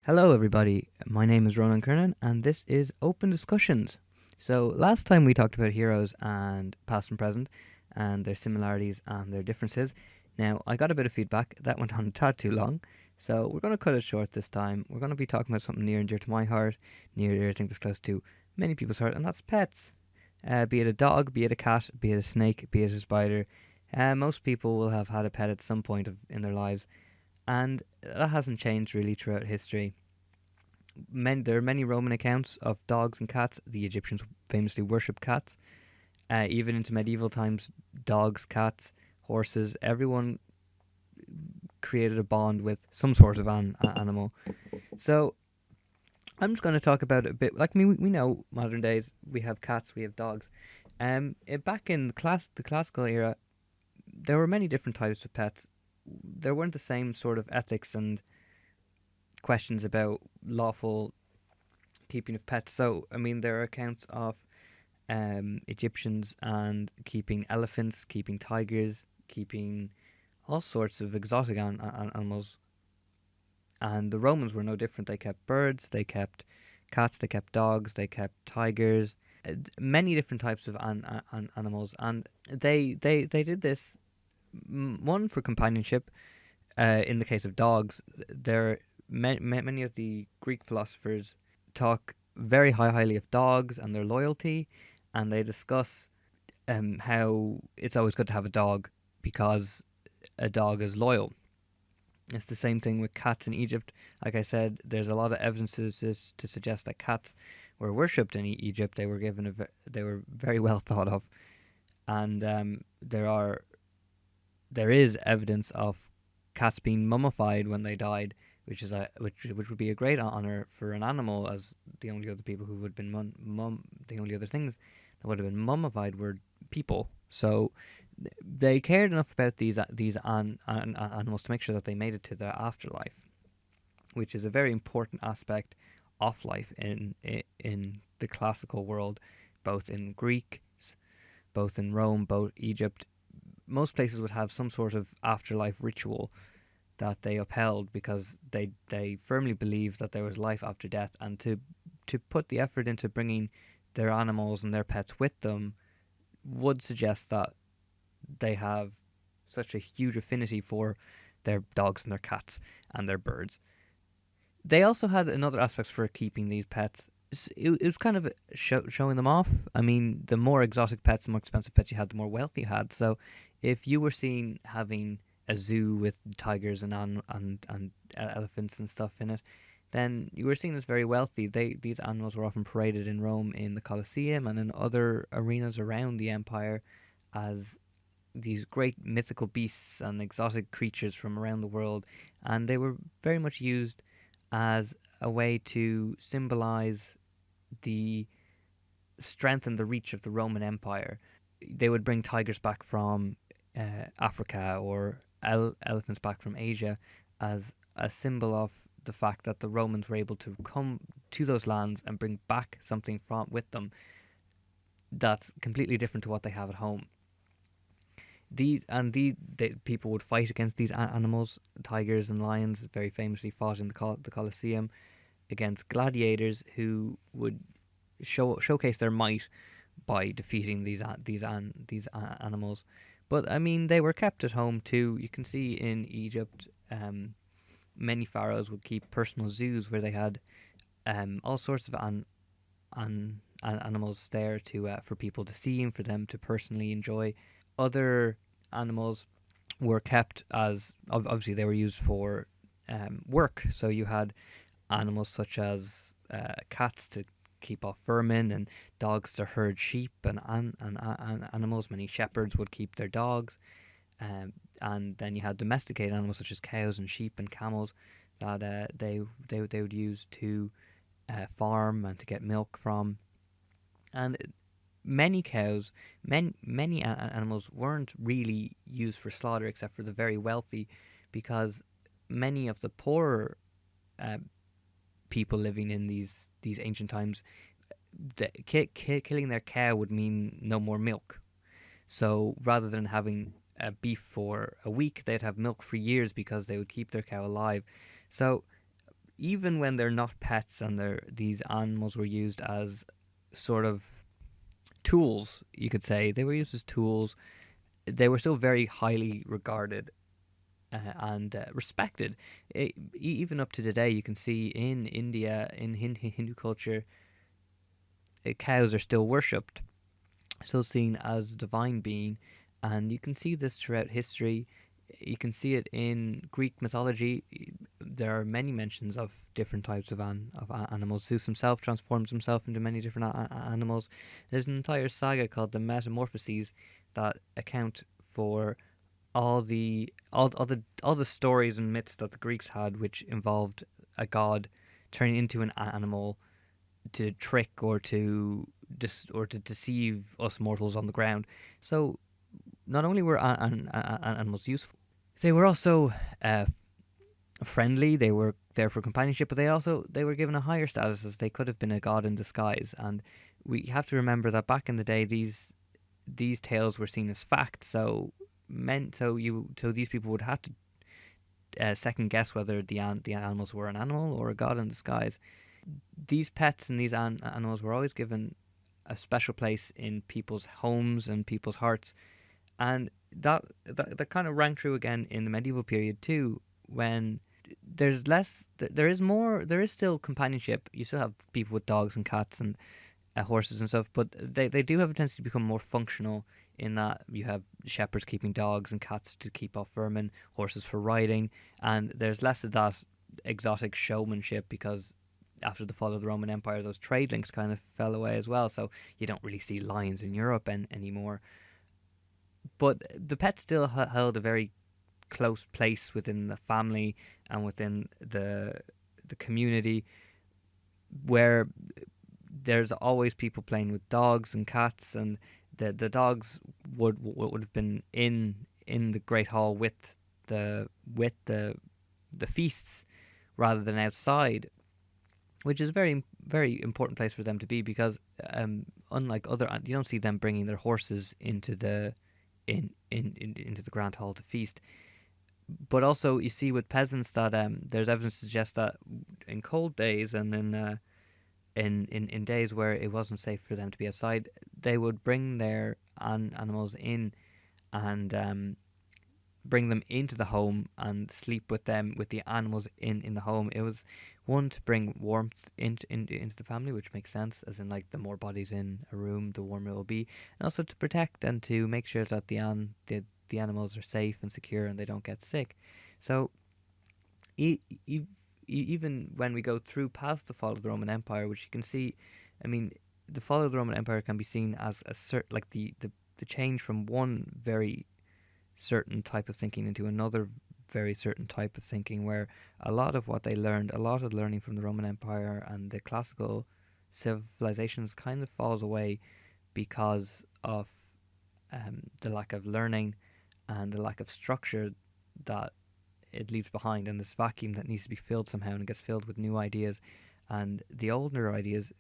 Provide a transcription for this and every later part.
Hello, everybody. My name is Ronan Kernan, and this is Open Discussions. So, last time we talked about heroes and past and present, and their similarities and their differences. Now, I got a bit of feedback that went on a tad too long, so we're going to cut it short this time. We're going to be talking about something near and dear to my heart, near and dear, I think that's close to many people's heart, and that's pets. Be it a dog, be it a cat, be it a snake, be it a spider. Most people will have had a pet at some point in their lives, and that hasn't changed really throughout history. There are many Roman accounts of dogs and cats. The Egyptians famously worshipped cats. Even into medieval times, dogs, cats, horses, everyone created a bond with some sort of animal. So I'm just going to talk about it a bit. Like we know modern days we have cats, we have dogs. Back in the classical era, there were many different types of pets. There weren't the same sort of ethics and questions about lawful keeping of pets. So, I mean, there are accounts of Egyptians and keeping elephants, keeping tigers, keeping all sorts of exotic animals. And the Romans were no different. They kept birds, they kept cats, they kept dogs, they kept tigers, many different types of animals. And they did this, one, for companionship. In the case of dogs, many of the Greek philosophers talk very highly of dogs and their loyalty, and they discuss how it's always good to have a dog because a dog is loyal. It's the same thing with cats in Egypt. Like I said, there's a lot of evidences to suggest that cats were worshipped in Egypt. They were very well thought of, and there is evidence of cats being mummified when they died, which would be a great honor for an animal, as the only other people who would have been the only other things that would have been mummified were people. So they cared enough about these animals to make sure that they made it to their afterlife, which is a very important aspect of life in the classical world, both in Greek, both in Rome, both Egypt. Most places would have some sort of afterlife ritual that they upheld because they firmly believed that there was life after death, and to put the effort into bringing their animals and their pets with them would suggest that they have such a huge affinity for their dogs and their cats and their birds. They also had another aspect for keeping these pets. It was kind of showing them off. I mean, the more exotic pets, the more expensive pets you had, the more wealth you had. So if you were seen having a zoo with tigers and elephants and stuff in it, then you were seen as very wealthy. These animals were often paraded in Rome in the Colosseum and in other arenas around the empire as these great mythical beasts and exotic creatures from around the world, and they were very much used as a way to symbolize the strength and the reach of the Roman Empire. They would bring tigers back from Africa or elephants back from Asia as a symbol of the fact that the Romans were able to come to those lands and bring back something with them that's completely different to what they have at home. The people would fight against these animals. Tigers and lions very famously fought in the Colosseum against gladiators who would showcase their might by defeating these animals. But I mean, they were kept at home too. You can see in Egypt, many pharaohs would keep personal zoos where they had all sorts of animals there for people to see and for them to personally enjoy. Other animals were kept as obviously they were used for work. So you had animals such as cats to keep off vermin and dogs to herd sheep and animals. Many shepherds would keep their dogs, and then you had domesticated animals such as cows and sheep and camels that they would use to farm and to get milk from. And many cows, many animals weren't really used for slaughter except for the very wealthy, because many of the poorer people living in these ancient times, killing their cow would mean no more milk. So rather than having beef for a week, they'd have milk for years because they would keep their cow alive. So even when they're not pets and these animals were used as sort of tools, you could say they were used as tools. They were still very highly regarded and respected. Even up to today, you can see in India, in Hindu culture, cows are still worshipped, still seen as a divine being, and you can see this throughout history. You can see it in Greek mythology. There are many mentions of different types of animals. Zeus himself transforms himself into many different animals. There's an entire saga called the Metamorphoses that account for all the stories and myths that the Greeks had, which involved a god turning into an animal to trick or to deceive us mortals on the ground. So not only were animals useful, they were also friendly. They were there for companionship, but they were given a higher status as they could have been a god in disguise. And we have to remember that back in the day, these tales were seen as fact. So these people would have to second guess whether the animals were an animal or a god in disguise. These pets and these animals were always given a special place in people's homes and people's hearts, and that kind of rang true again in the medieval period too, when there is still companionship. You still have people with dogs and cats and horses and stuff, but they do have a tendency to become more functional, in that you have shepherds keeping dogs and cats to keep off vermin, horses for riding, and there's less of that exotic showmanship, because after the fall of the Roman Empire, those trade links kind of fell away as well, so you don't really see lions in Europe anymore. But the pet still held a very close place within the family and within the community, where there's always people playing with dogs and cats, and the dogs would have been in the great hall with the feasts rather than outside, which is a very very important place for them to be, because unlike other, you don't see them bringing their horses into the into the grand hall to feast. But also you see with peasants that there's evidence to suggest that in cold days and in days where it wasn't safe for them to be outside, they would bring their animals in and bring them into the home and sleep with them, with the animals in the home. It was one, to bring warmth into the family, which makes sense, as in like the more bodies in a room, the warmer it will be, and also to protect and to make sure that the animals are safe and secure and they don't get sick. So even when we go through past the fall of the Roman Empire, which you can see, I mean, the fall of the Roman Empire can be seen as a certain, like the change from one very certain type of thinking into another very certain type of thinking, where a lot of what they learned, a lot of learning from the Roman Empire and the classical civilizations kind of falls away because of the lack of learning and the lack of structure that it leaves behind, and this vacuum that needs to be filled somehow, and it gets filled with new ideas, and the older ideas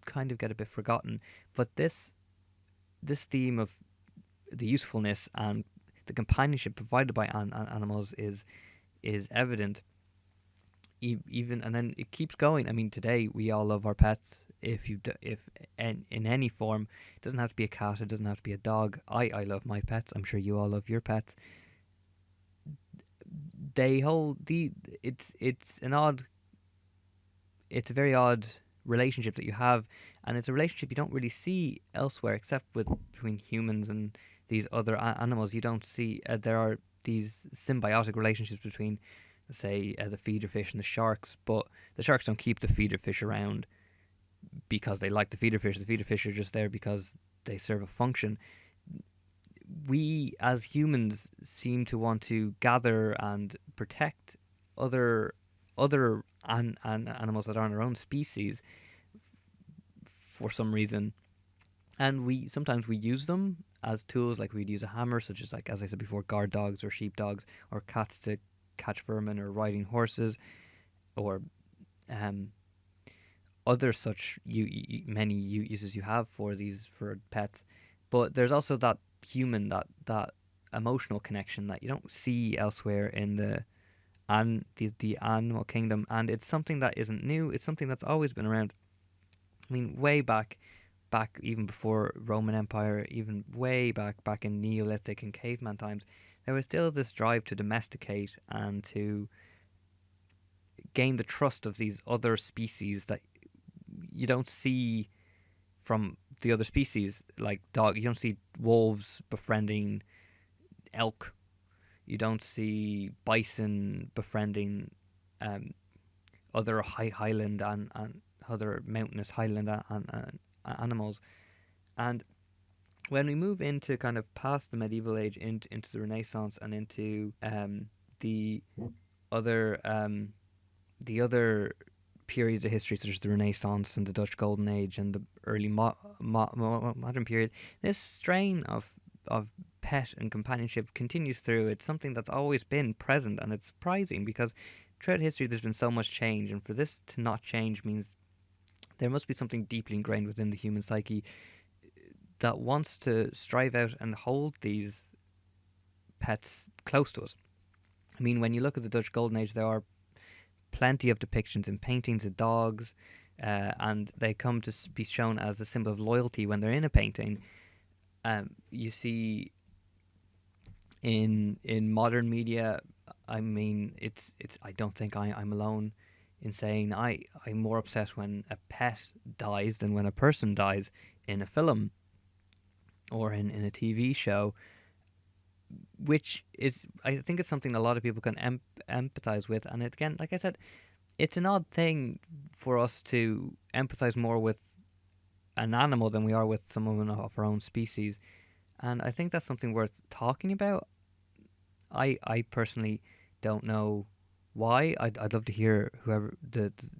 kind of get a bit forgotten. But this theme of the usefulness and the companionship provided by animals is evident. Even, and then it keeps going. I mean, today we all love our pets. If in any form, it doesn't have to be a cat, it doesn't have to be a dog. I love my pets. I'm sure you all love your pets. They hold it's a very odd relationship that you have, and it's a relationship you don't really see elsewhere except between humans and these other animals. You don't see there are these symbiotic relationships between, say, the feeder fish and the sharks, but the sharks don't keep the feeder fish around because they like the feeder fish. The feeder fish are just there because they serve a function. We as humans seem to want to gather and protect other animals that aren't our own species for some reason, and we sometimes use them as tools. Like we'd use a hammer, such as, like as I said before, guard dogs or sheepdogs, or cats to catch vermin, or riding horses, or other such many uses you have for pets. But there's also that human, that emotional connection that you don't see elsewhere in the the animal kingdom, and it's something that isn't new. It's something that's always been around. I mean, way back even before Roman Empire, even way back in Neolithic and caveman times, there was still this drive to domesticate and to gain the trust of these other species that you don't see from the other species, like dog. You don't see wolves befriending elk. You don't see bison befriending other highland and other mountainous highland and animals. And when we move into kind of past the medieval age into the Renaissance and into the other the other periods of history, such as the Renaissance and the Dutch Golden Age and the early modern period, this strain of pet and companionship continues through. It's something that's always been present, and it's surprising because throughout history there's been so much change, and for this to not change means there must be something deeply ingrained within the human psyche that wants to strive out and hold these pets close to us. I mean, when you look at the Dutch Golden Age, there are plenty of depictions in paintings of dogs, and they come to be shown as a symbol of loyalty when they're in a painting. You see in modern media, I mean, it's. I don't think I'm alone in saying I'm more upset when a pet dies than when a person dies in a film or in a TV show, which is, I think it's something a lot of people can empathize with. And it, again, like I said, it's an odd thing for us to empathize more with an animal than we are with someone of our own species. And I think that's something worth talking about. I personally don't know why. I'd love to hear whoever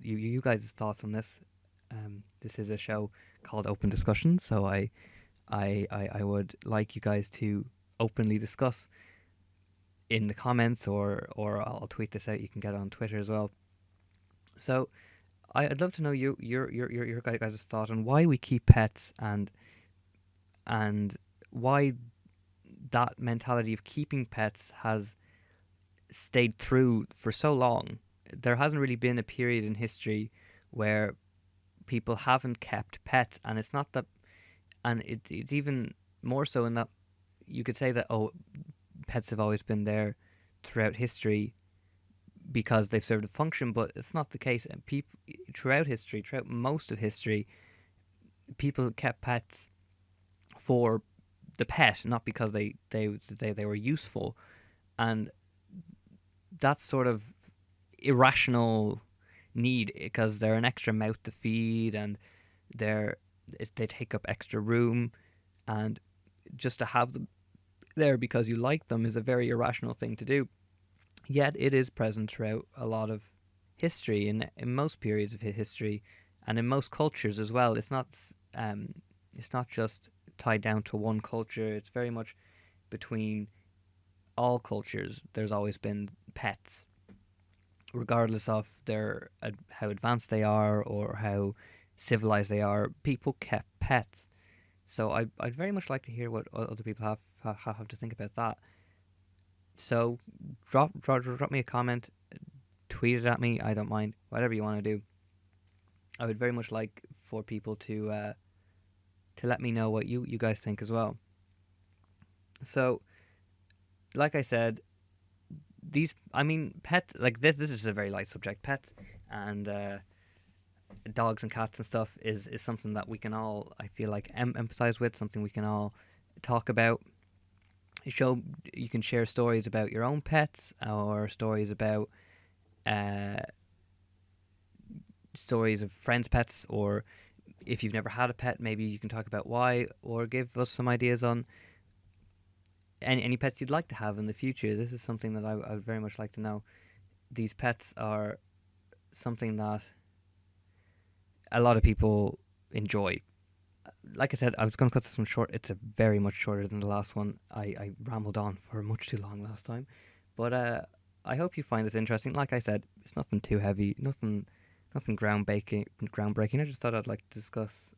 you guys' thoughts on this. This is a show called Open Discussion, so I would like you guys to openly discuss in the comments, or I'll tweet this out. You can get it on Twitter as well. So I'd love to know your guys' thought on why we keep pets, and why that mentality of keeping pets has stayed through for so long. There hasn't really been a period in history where people haven't kept pets, and it's not that, and it's even more so in that you could say that, oh, pets have always been there throughout history because they've served a function, but it's not the case. And people throughout history, throughout most of history, people kept pets for the pet, not because they were useful. And that's sort of irrational need, because they're an extra mouth to feed, and they take up extra room, and just to have them there because you like them is a very irrational thing to do. Yet it is present throughout a lot of history, in most periods of history, and in most cultures as well. It's not just tied down to one culture. It's very much between all cultures. There's always been pets, regardless of their how advanced they are or how civilized they are. People kept pets. So I'd very much like to hear what other people have to think about that. So drop me a comment, tweet it at me. I don't mind, whatever you want to do. I would very much like for people to let me know what you guys think as well. So, like I said, pets, like this is a very light subject. Pets and dogs and cats and stuff is something that we can all, I feel like, empathize with, something we can all talk about. You can share stories about your own pets, or stories about stories of friends' pets, or if you've never had a pet, maybe you can talk about why, or give us some ideas on any pets you'd like to have in the future. This is something that I would very much like to know. These pets are something that a lot of people enjoy. Like I said, I was going to cut this one short. It's a very much shorter than the last one. I rambled on for much too long last time. But I hope you find this interesting. Like I said, it's nothing too heavy, nothing groundbreaking. I just thought I'd like to discuss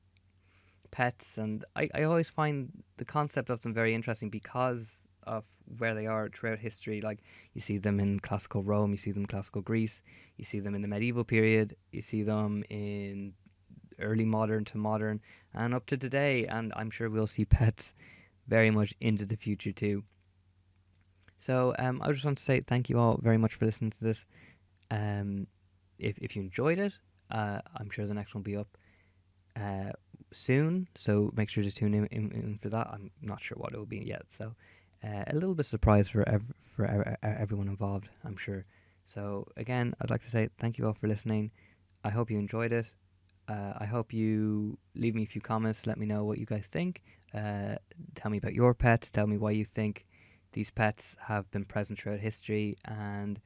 pets, and I always find the concept of them very interesting because of where they are throughout history. Like you see them in classical Rome, you see them in classical Greece, you see them in the medieval period, you see them in early modern to modern, and up to today. And I'm sure we'll see pets very much into the future too. So I just want to say thank you all very much for listening to this. Um, if you enjoyed it, I'm sure the next one will be up uh, soon. So make sure to tune in for that. I'm not sure what it will be yet. So a little bit surprised for everyone involved, I'm sure. So again, I'd like to say thank you all for listening. I hope you enjoyed it. I hope you leave me a few comments. Let me know what you guys think. Tell me about your pets. Tell me why you think these pets have been present throughout history, and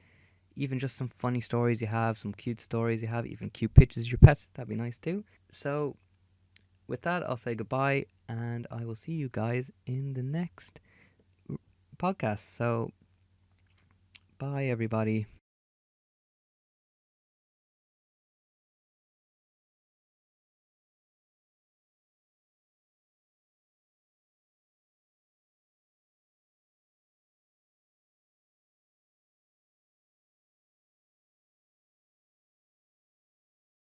even just some funny stories you have, some cute stories you have, even cute pictures of your pets. That'd be nice too. So, with that, I'll say goodbye, and I will see you guys in the next podcast. So, bye, everybody.